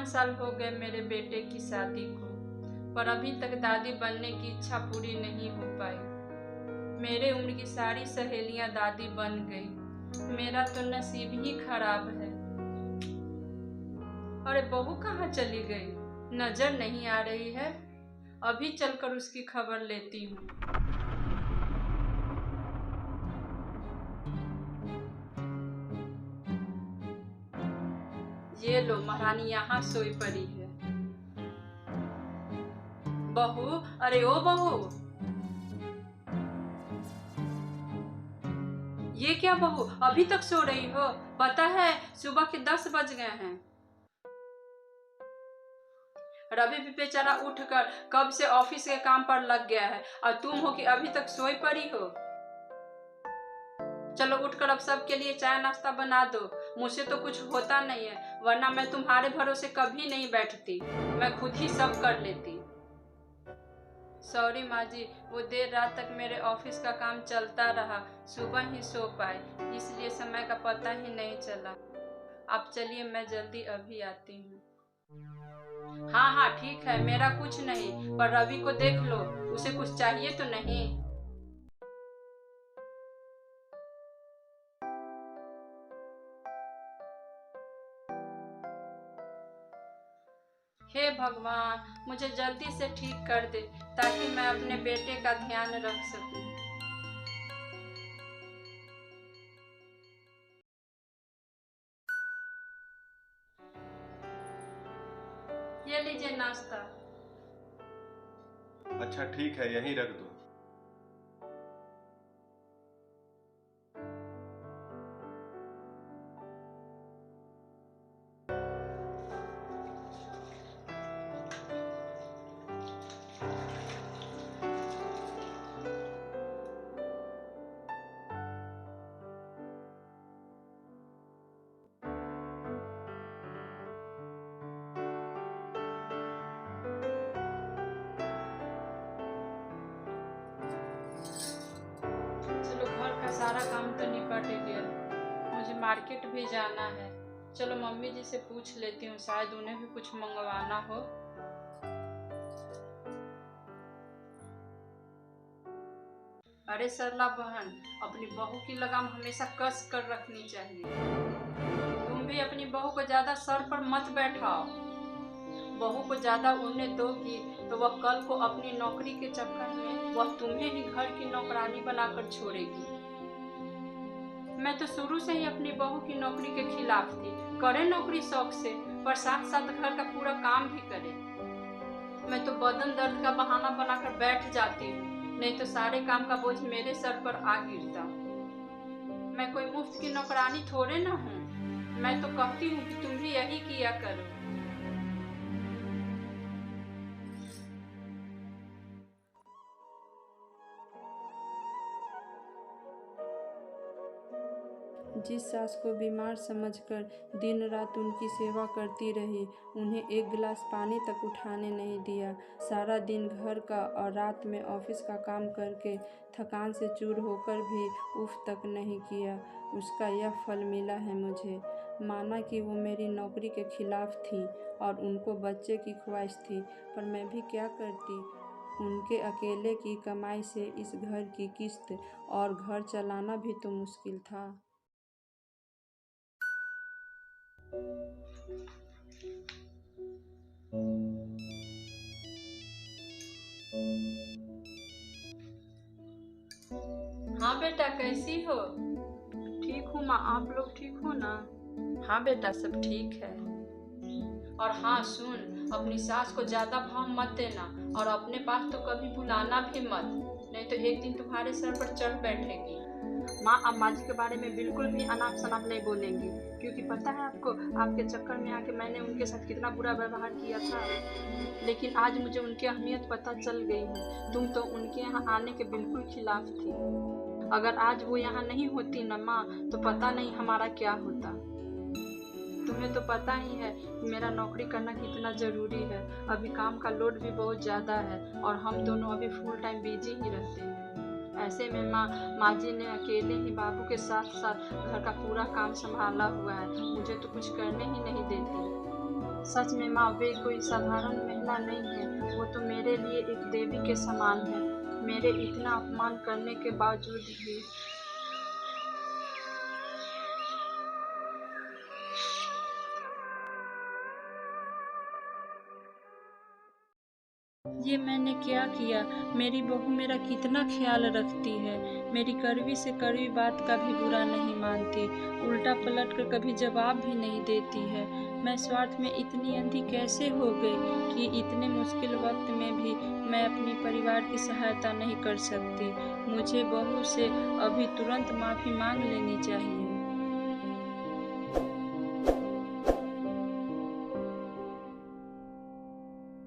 5 साल हो गए मेरे बेटे की शादी को, पर अभी तक दादी बनने की इच्छा पूरी नहीं हो पाई। मेरे उम्र की सारी सहेलियां दादी बन गई, मेरा तो नसीब ही खराब है। अरे बहू कहाँ चली गई? नजर नहीं आ रही है। अभी चलकर उसकी खबर लेती हूँ। ये लो, महारानी यहाँ सोई पड़ी है। बहू, अरे ओ बहू, ये क्या बहू, अभी तक सो रही हो? पता है सुबह के 10 बज गए हैं। रवि भी बेचारा उठकर कब से ऑफिस के काम पर लग गया है और तुम हो कि अभी तक सोई पड़ी हो। चलो उठकर अब सबके लिए चाय नाश्ता बना दो। मुझसे तो कुछ होता नहीं है, वरना मैं तुम्हारे भरोसे कभी नहीं बैठती, मैं खुद ही सब कर लेती। सॉरी माँ जी, वो देर रात तक मेरे ऑफिस का काम चलता रहा, सुबह ही सो पाए, इसलिए समय का पता ही नहीं चला। अब चलिए मैं जल्दी अभी आती हूँ। हाँ हाँ ठीक है, मेरा कुछ नहीं, पर रवि को देख लो, उसे कुछ चाहिए तो नहीं। हे भगवान, मुझे जल्दी से ठीक कर दे ताकि मैं अपने बेटे का ध्यान रख सकूं। ये लीजिए नाश्ता। अच्छा ठीक है, यहीं रख दो। चलो घर का सारा काम तो निपट गया, मुझे मार्केट भी जाना है। चलो मम्मी जी से पूछ लेती हूँ, शायद उन्हें भी कुछ मंगवाना हो। अरे सरला बहन, अपनी बहू की लगाम हमेशा कस कर रखनी चाहिए। तुम भी अपनी बहू को ज्यादा सर पर मत बैठाओ। बहू को ज्यादा उड़ने दोगी तो वह कल को अपनी नौकरी के चक्कर में वह तुम्हें ही घर की नौकरानी बनाकर छोड़ेगी। मैं तो शुरू से ही अपनी बहू की नौकरी के खिलाफ थी। करे नौकरी शौक से, पर साथ साथ घर का पूरा काम भी करे। मैं तो बदन दर्द का बहाना बनाकर बैठ जाती हूँ, नहीं तो सारे काम का बोझ मेरे सर पर आ गिरता। मैं कोई मुफ्त की नौकरानी थोड़े ना हूँ। मैं तो कहती हूँ कि तुम भी यही किया करो। जिस सास को बीमार समझकर दिन रात उनकी सेवा करती रही, उन्हें एक गिलास पानी तक उठाने नहीं दिया, सारा दिन घर का और रात में ऑफिस का काम करके थकान से चूर होकर भी उफ तक नहीं किया, उसका यह फल मिला है मुझे। माना कि वो मेरी नौकरी के खिलाफ थी और उनको बच्चे की ख्वाहिश थी, पर मैं भी क्या करती। उनके अकेले की कमाई से इस घर की किस्त और घर चलाना भी तो मुश्किल था। हाँ बेटा, कैसी हो? ठीक हूँ माँ, आप लोग ठीक हो ना? हाँ बेटा, सब ठीक है। और हाँ सुन, अपनी सास को ज्यादा भाव मत देना और अपने पास तो कभी बुलाना भी मत, नहीं तो एक दिन तुम्हारे सर पर चढ़ बैठेगी। माँ, अब माँ जी के बारे में बिल्कुल भी अनाप शनाप नहीं बोलेंगी, क्योंकि पता है आपको, आपके चक्कर में आके मैंने उनके साथ कितना बुरा व्यवहार किया था। लेकिन आज मुझे उनकी अहमियत पता चल गई है। तुम तो उनके यहाँ आने के बिल्कुल खिलाफ थी। अगर आज वो यहाँ नहीं होती ना माँ, तो पता नहीं हमारा क्या होता। तुम्हें तो पता ही है कि मेरा नौकरी करना कितना ज़रूरी है। अभी काम का लोड भी बहुत ज़्यादा है और हम दोनों अभी फुल टाइम बिजी ही रहते हैं। ऐसे में माँ जी ने अकेले ही बाबू के साथ साथ घर का पूरा काम संभाला हुआ है, मुझे तो कुछ करने ही नहीं देती। सच में माँ, वे कोई साधारण महिला नहीं है, वो तो मेरे लिए एक देवी के समान है। मेरे इतना अपमान करने के बावजूद भी। ये मैंने क्या किया? मेरी बहू मेरा कितना ख्याल रखती है, मेरी कड़वी से कड़वी बात का भी बुरा नहीं मानती, उल्टा पलट कर कभी जवाब भी नहीं देती है। मैं स्वार्थ में इतनी अंधी कैसे हो गई कि इतने मुश्किल वक्त में भी मैं अपनी परिवार की सहायता नहीं कर सकती। मुझे बहू से अभी तुरंत माफ़ी मांग लेनी चाहिए।